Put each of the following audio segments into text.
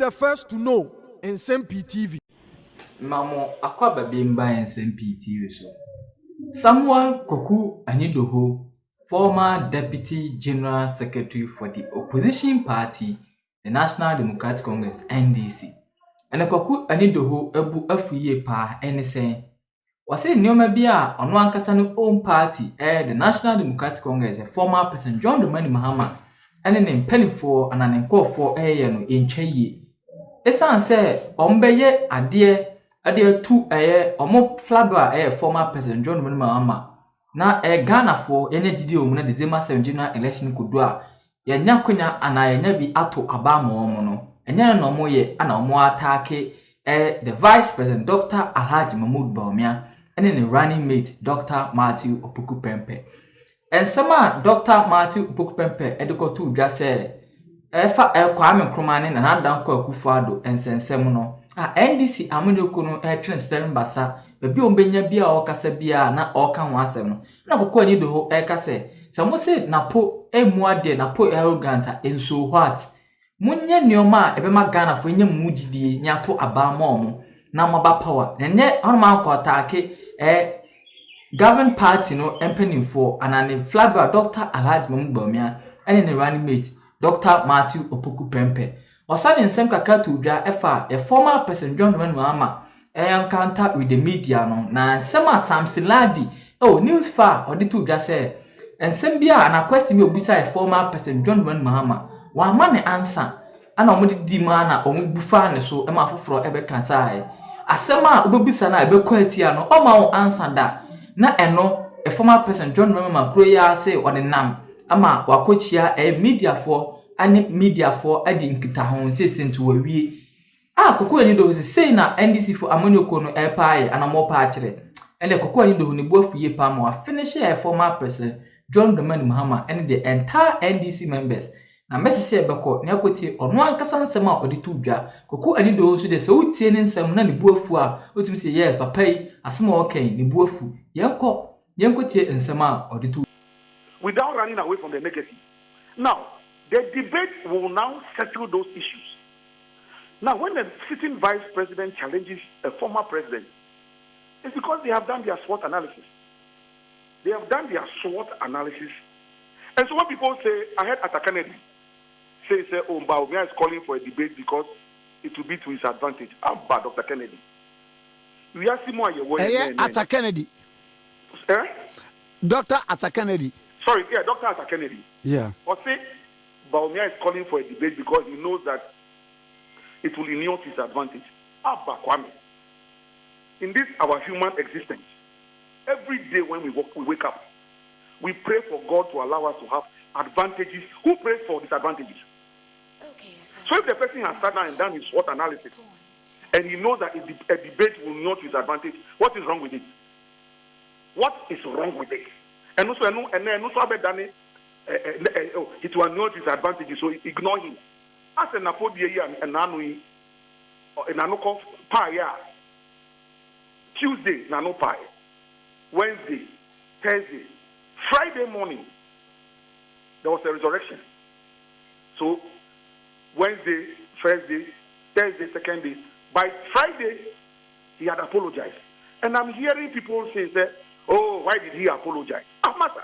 the first to know Nsem-Pii TV. Mamo akwaba bimba Nsem-Pii TV so. Samuel Koku Anyidoho, former Deputy General Secretary for the opposition party, the National Democratic Congress, NDC. And Koku Anyidoho ebu afuye pa NSC. Wase nyoma bia ono ankasa no own party the National Democratic Congress, the former President John Dramani Mahama, and an impenifo and an enkofo no encheye. Esan se ombeye ade tu omo flabra former President John Dramani Mahama na Ghana for yenye omu na December 7 general election kodua ya nyakonya ana yenya bi ato abama omo no enya no omo ye ana omo atake the Vice President Dr. Alhaji Mahmoud Bawumia and the running mate Dr. Matthew Opoku Pempe. And some Dr. Matthew Opoku Pempe edukotu just say fa Kwame Nkrumah na Nana Akufo-Addo ensensem no NDC amanyoko no train steering basa bebi ombenya bia okasa bia na oka ho asem no na Koku Anyidoho kase samose NAPO emuade NAPO arrogant enso what munye nioma ebema Ghana fo enya mugidie nyato abama omo na maba power nenye onma akotake government party no empenifo anane flabra Dr. Alhaji Mahmoud Bawumia and the running mate Dr. Matthew Opoku Pempe. Osani nsem kakra to dwa efa a former President John Dramani Mahama encounter with the media no na nsema Samson Ladi news far odi to dwa say nsem bia na question me obisa a former President John Dramani Mahama wa ma ne answer ana omudi di ma na omubufa ne so ema foforo ebe kansa asema obobisa na ebe kwati ano o ma won answer da na eno a former President John Dramani Mahama kro ya say onenam ama wakochia media for ani media for adi nkita ho sese nto wawie Koku Anyidoho say na NDC for amanyoko no epae anamo pa akire ene Koku Anyidoho ne boafuye pa ma finish a former President John Dramani Mahama and the entire NDC members na mesese ebeko na akotie ono ankasa nsem a odi to dwa Koku Anyidoho so de se utie ne nsem na ne boafu a otimi say yes papa yi asema okay ne boafu yenkotie nsem a odi to without running away from the negative. Now, the debate will now settle those issues. Now, when the sitting vice president challenges a former president, it's because they have done their SWOT analysis. They have done their SWOT analysis. And so when people say, I heard Atta Kennedy say Bawumia is calling for a debate because it will be to his advantage. How about Dr. Kennedy? We are seeing more Atta Kennedy. Dr. Atta Kennedy. Sorry, yeah, Dr. Atta Kennedy. Yeah. Or say Bawumia is calling for a debate because he knows that it will inure his advantage. Abba Kwame. In this our human existence, every day when we wake up, we pray for God to allow us to have advantages. Who prays for disadvantages? Okay. So if the person has sat down and done his SWOT analysis, and he knows that a debate will not his advantage, what is wrong with it? What is wrong with it? And also, it will not his advantages, so ignore him. As a NAPO and Nanui, and Nanoko Pie, Tuesday, Nano Pie, Wednesday, Thursday, Friday morning, there was a resurrection. So, Wednesday, Thursday, Thursday, second day. By Friday, he had apologized. And I'm hearing people say that, oh, why did he apologize? Amasa.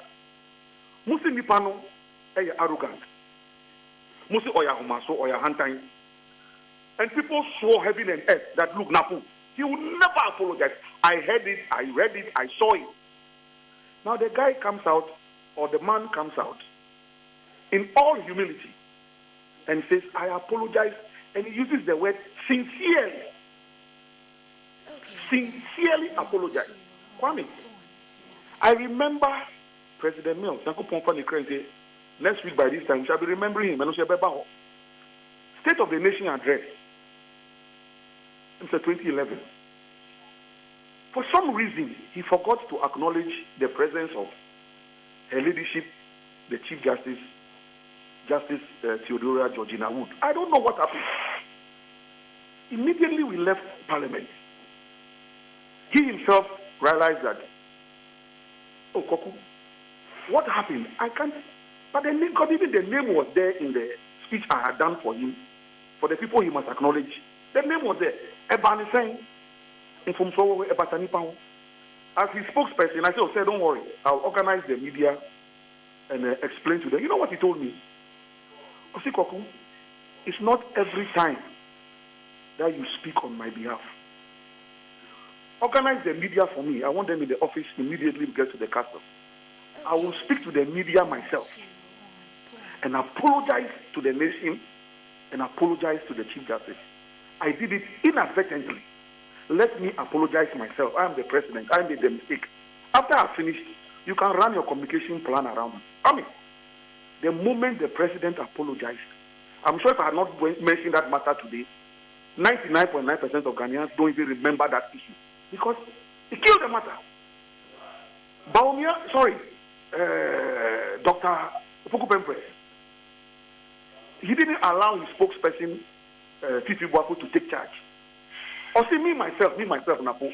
Musi Nipano, arrogant. Musi Oya Humaso, Oya Hantain. And people swore heaven and earth that, look, NAPO, he will never apologize. I heard it, I read it, I saw it. Now the guy comes out, or the man comes out, in all humility, and says, I apologize, and he uses the word sincerely. Sincerely apologize. Kwame, I remember President Mills, next week by this time, we shall be remembering him. State of the Nation address. It's 2011. For some reason, he forgot to acknowledge the presence of her leadership, the Chief Justice, Justice Theodora Georgina Wood. I don't know what happened. Immediately we left Parliament. He himself realized that, oh, Koku, what happened? I can't, but the name, because even the name was there in the speech I had done for him. for the people he must acknowledge. The name was there. Ebani saying, from so Ebatani. As his spokesperson, I said, don't worry, I'll organize the media and explain to them. You know what he told me? Koku, it's not every time that you speak on my behalf. Organize the media for me. I want them in the office immediately to get to the castle. I will speak to the media myself and apologize to the nation and apologize to the Chief Justice. I did it inadvertently. Let me apologize myself. I am the president. I made the mistake. After I finished, you can run your communication plan around me. I mean, the moment the president apologized, I'm sure if I had not mentioned that matter today, 99.9% of Ghanaians don't even remember that issue because it killed the matter. Dr. Koku, he didn't allow his spokesperson, Fifi Boako, to take charge. Or see, me myself, NAPO,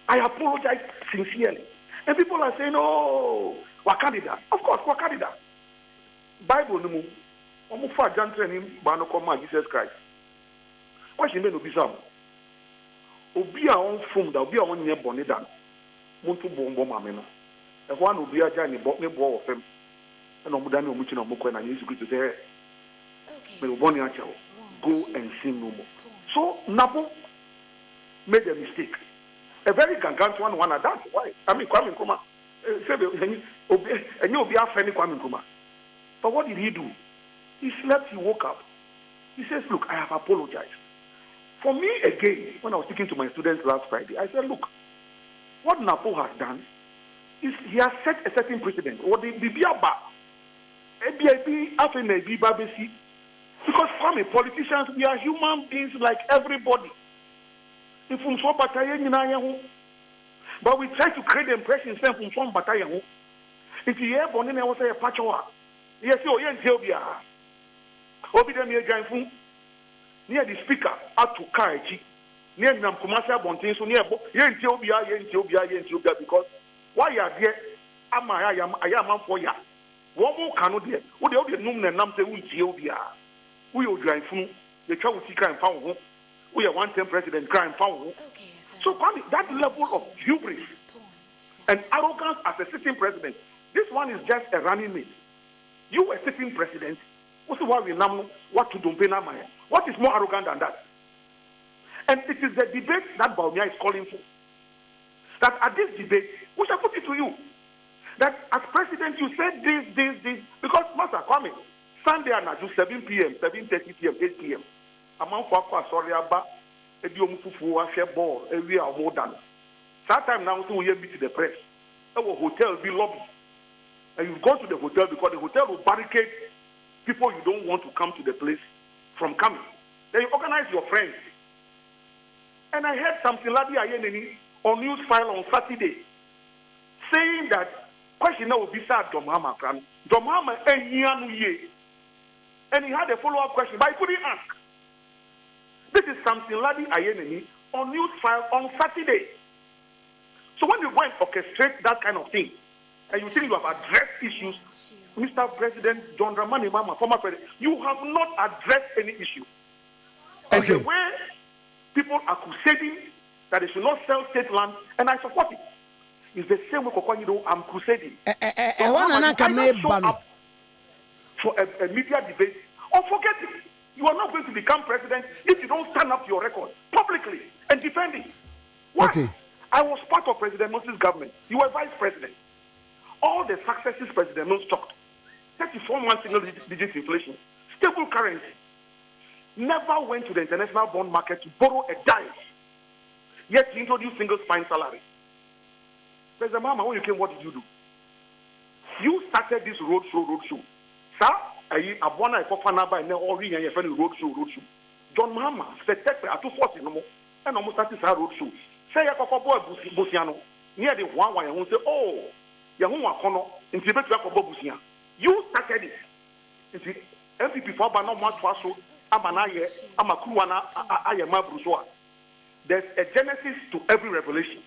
I apologize sincerely. And people are saying, oh, Wakandida. Of course, Wakandida. Bible, no more. For training, Banokoma, Jesus Christ. What she mean to be some? Obia on from the Obia on near Bonidan. Muntu Bombo Mameno. And one Obia Jani bought me ball of him. And Omudano Muchino Moko and I used to say, go and sin no more. So NAPO made a mistake. A very gargantuan one at that. Why? I mean, Kwame Nkrumah. And you'll be a friend of Kwame Nkrumah. But what did he do? He slept, he woke up. He says, look, I have apologized. For me, again, when I was speaking to my students last Friday, I said, look, what NAPO has done is he has set a certain precedent. What the Bibiaba, ABIP, FNAB, Babesi, because Kwame, politicians, we are human beings like everybody. But we try to create the impression from some battalion. If you hear Bonin, I will say a patchoa. Yes, you are Ethiopia. Obida near Ganfu, near the speaker, up to Kaiji, near Namkumasa Bontin, so near Ethiopia, because why are there? I am for ya. One more cannot dear. What the other noon and Namse Ethiopia? We will drive from the travel seeker and found. We are 110 president crime found. So that level of hubris and arrogance as a sitting president, this one is just a running mate. You were sitting president. Also, why we know what to do? What is more arrogant than that? And it is the debate that Baumia is calling for. That at this debate, we shall put it to you. That as president, you said this, because Master Kwame, Sunday and I do 7 p.m., 7:30 p.m., 8 p.m. Among Fakwa, sorry, Abba, Ediomufu, share ball, every hour more than. That time now, so we meet the press. Our hotel be lobby. And you go to the hotel because the hotel will barricade people you don't want to come to the place from coming. Then you organize your friends. And I heard something like on news file on Saturday saying that question will be sad Domhama and he had a follow-up question, but I couldn't ask. This is something Ladi Ayeneni on news file on Saturday. So when you go and orchestrate that kind of thing, and you think you have addressed issues, Mr. President John Dramani Mahama, former president, you have not addressed any issue. And the way people are crusading that they should not sell state land, and I support it, is the same way Anyidoho, I'm crusading. Show up for a media debate, or forget it. You are not going to become president if you don't stand up to your record publicly and defend it. Why? Okay. I was part of President Moses' government. You were vice president. All the successes President Moses took, 34-month single-digit inflation, stable currency, never went to the international bond market to borrow a dime, yet he introduced single-spine salary. President Mahama, when you came, what did you do? You started this roadshow. Sir, I want to go now by now all ring and roadshow. John Mahama, spectacle at 240 no more, and almost started roadshow. Say a couple boy Busiano near the one who say, oh, Yahoo Kono, in Tibet Busia. You started it. It's MPP for Bano Matwaso, Amanaye, Amakruana, Ayama Brusoa. There's a genesis to every revelation.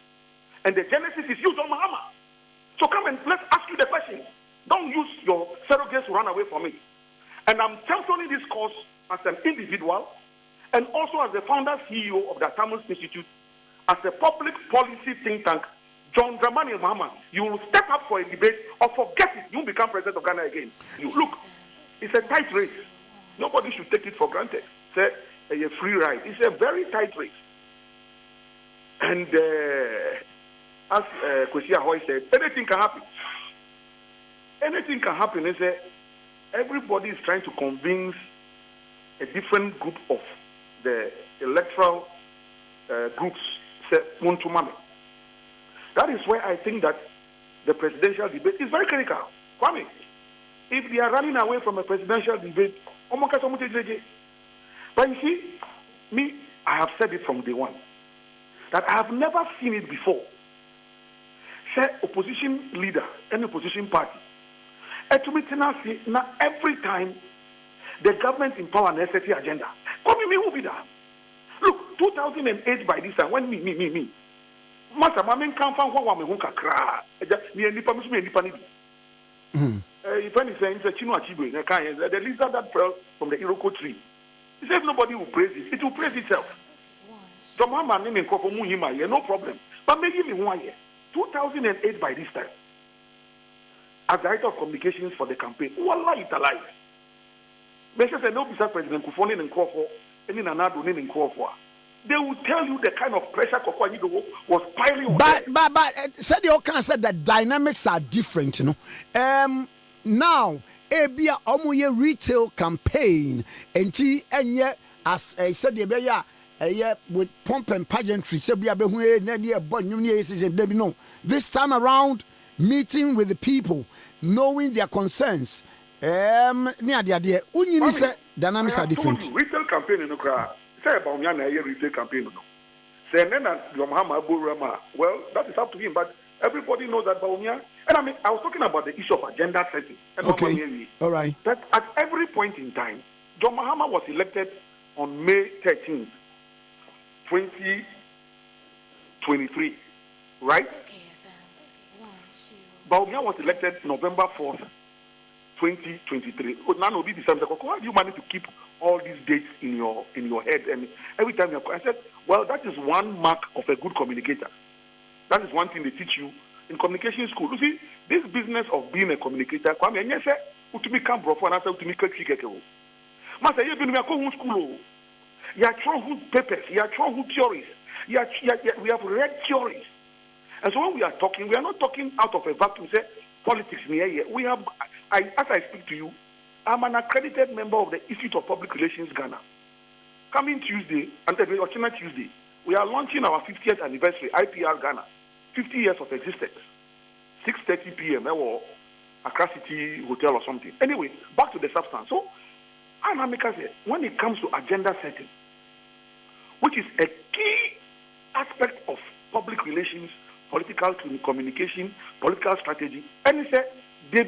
And the genesis is you, John Mahama. So come and let's ask you the question. Don't use your surrogates to run away from it. And I'm championing this cause as an individual, and also as the founder CEO of the Tamil Institute, as a public policy think tank, John Dramani Mahama, you will step up for a debate or forget it. You will become president of Ghana again. You look, it's a tight race. Nobody should take it for granted. It's a free ride. It's a very tight race. And as Kwesi Ahoy said, anything can happen. Anything can happen. Is everybody is trying to convince a different group of the electoral groups. That is why I think that the presidential debate is very critical. Kwame, if they are running away from a presidential debate, but you see, me, I have said it from day one, that I have never seen it before. Say opposition leader and opposition party. Now every time the government in power and SST agenda. Kwame, me who be that? Look, 2008 by this time, when me. Master, my can't find one woman who can cry. Me and Nipa. If anything, it's a Chino Achibu, the lizard that fell from the Iroko tree. He said nobody will praise it. It will praise itself. So my name in Koku, no problem. But maybe me 1 year. 2008 by this time, as director of communications for the campaign, wallah it alive. Measure said no, besides President Kufoni and Crawford, and in another in Crawford. They will tell you the kind of pressure Koku Anyidoho was piling on. But said you can say that dynamics are different, you know. Now, Abia Omuye retail campaign, and yet, as I said, with pomp and pageantry, this time around, meeting with the people, knowing their concerns. Dynamics are different. Retail campaign in Ukraine. Say about me and retail campaign. Say then well, that is up to him, but everybody knows that Baumia. And I was talking about the issue of agenda setting. Okay. All right. That at every point in time, John Mahama was elected on May 13th, 2023, right? Baumia was elected November 4th, 2023. Now will be December. How do you manage to keep all these dates in your head? And every time I said, well, that is one mark of a good communicator. That is one thing they teach you in communication school. You see, this business of being a communicator, Kwame, and yes, utumi can brofo and answer utumi kekeke. Master, you been to school. You are trying papers. You are trying theories. We have read theories. And so when we are talking, we are not talking out of a vacuum. Say politics near. We have. As I speak to you, I'm an accredited member of the Institute of Public Relations Ghana. Coming Tuesday, and Tuesday, we are launching our 50th anniversary, IPR Ghana, 50 years of existence, 6:30 p.m. or Accra City Hotel or something. Anyway, back to the substance. So, Anamika said, when it comes to agenda setting, which is a key aspect of public relations, political communication, political strategy, and he said, the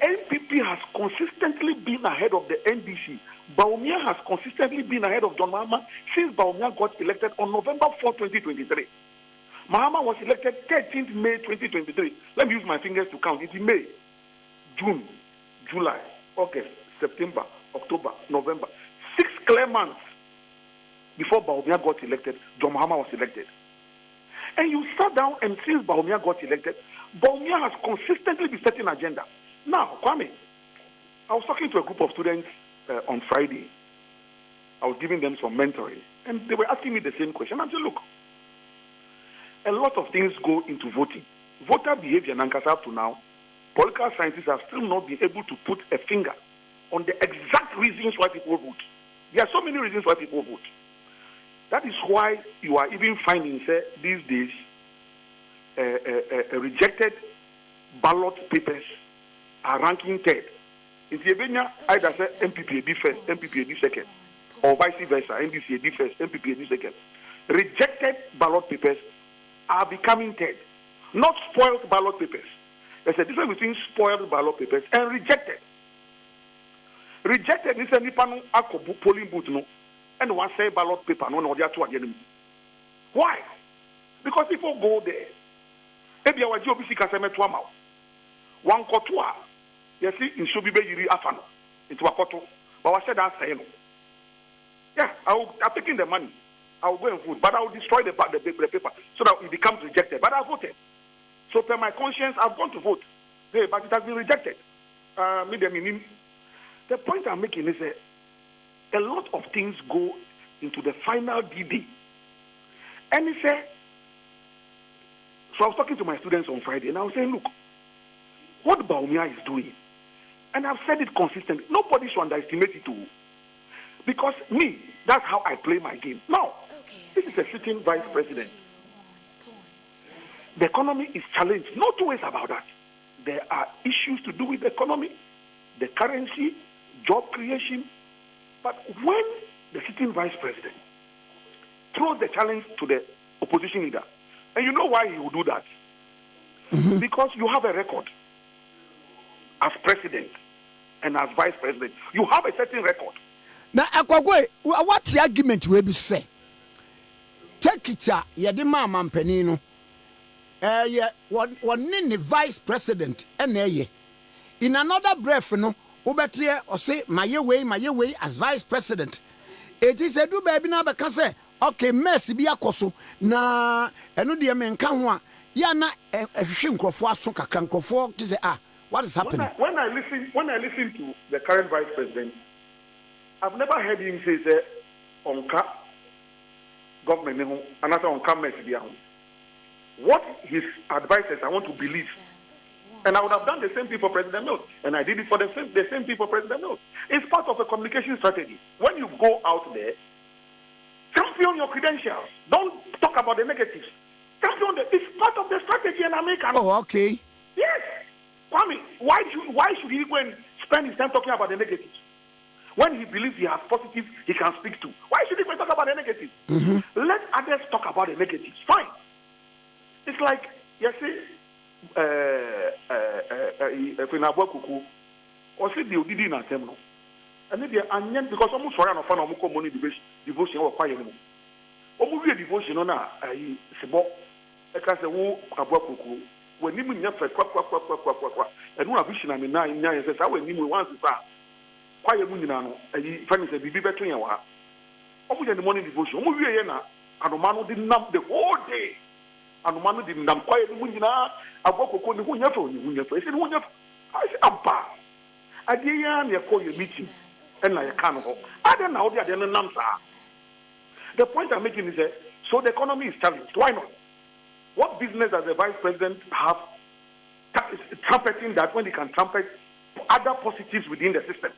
NPP has consistently been ahead of the NDC. Baumia has consistently been ahead of John Mahama since Baumia got elected on November 4, 2023. Mahama was elected 13th May 2023. Let me use my fingers to count. It's May, June, July, August, September, October, November. 6 clear months before Baumia got elected, John Mahama was elected. And you sat down and since Baumia got elected, Baumia has consistently been setting agenda. Now, Kwame, I was talking to a group of students on Friday. I was giving them some mentoring, and they were asking me the same question. I said, look, a lot of things go into voting. Voter behavior, up to now, political scientists have still not been able to put a finger on the exact reasons why people vote. There are so many reasons why people vote. That is why you are even finding, say, these days, rejected ballot papers are ranking third. In Slovenia, either say NPP first, NPP second, or vice versa, NDC first, NPP second. Rejected ballot papers are becoming third. Not spoiled ballot papers. There's a difference between spoiled ballot papers and rejected. Rejected is a nipano akobu polling booth no, and one say ballot paper no no they are two again. Why? Because people go there. Ebi awaji obisi kaseme tuama. One kotua You see, in Shobi Yiri Afano, into Akoto. But I said that saying, yeah, I'm taking the money. I will go and vote, but I will destroy the paper so that it becomes rejected. But I voted. So per my conscience, I've gone to vote. Hey, but it has been rejected. The point I'm making is that a lot of things go into the final DD. And he said, so I was talking to my students on Friday, and I was saying, look, what Baumia is doing, and I've said it consistently, nobody should underestimate it too. Because me, that's how I play my game. Now, this is a sitting vice president. The economy is challenged. No two ways about that. There are issues to do with the economy, the currency, job creation. But when the sitting vice president throws the challenge to the opposition leader, and you know why he will do that? Mm-hmm. Because you have a record as president and as vice president. You have a certain record. Now, what's the argument we be say? Take it, Yadima Mampenino. One the vice president, and in another breath, no, Ubetia or say, my way as vice president. It is a do baby now because okay, mercy be a coso. Na, and no dear man can one. Yana a shink of what so can for to say, what is happening? When I listen to the current vice president, I've never heard him say, Onka government, another Onka mercy. What his advisors, I want to believe. And I would have done the same thing for President Mills. And I did it for the same thing for President Mills. It's part of a communication strategy. When you go out there, champion your credentials. Don't talk about the negatives. It's part of the strategy in America. Oh, okay. Yes. Kwame, why should he go and spend his time talking about the negatives? When he believes he has positives he can speak to. Why should he go and talk about the negatives? Mm-hmm. Let others talk about the negatives. Fine. It's like, you see, Koku, or say the did in Nsem-Pii. And maybe Anyen, because almost for an fan of money devotion or quiet. Almost a devotion on a Sebo, a Casawo, a Koku, when you mean and one vision I mean 9 years, I will name once quiet Munano, a funny said, be better in a while. Almost in the morning devotion, almost and Romano didn't numb the whole day. And man didn't numb quiet Munina, a Koku, who never, I said, Abba, I didn't call your meeting, and like a carnival. I don't know the other numbers. The point I'm making is that so the economy is challenged. Why not? What business does the vice president have trumpeting that when he can trumpet other positives within the system?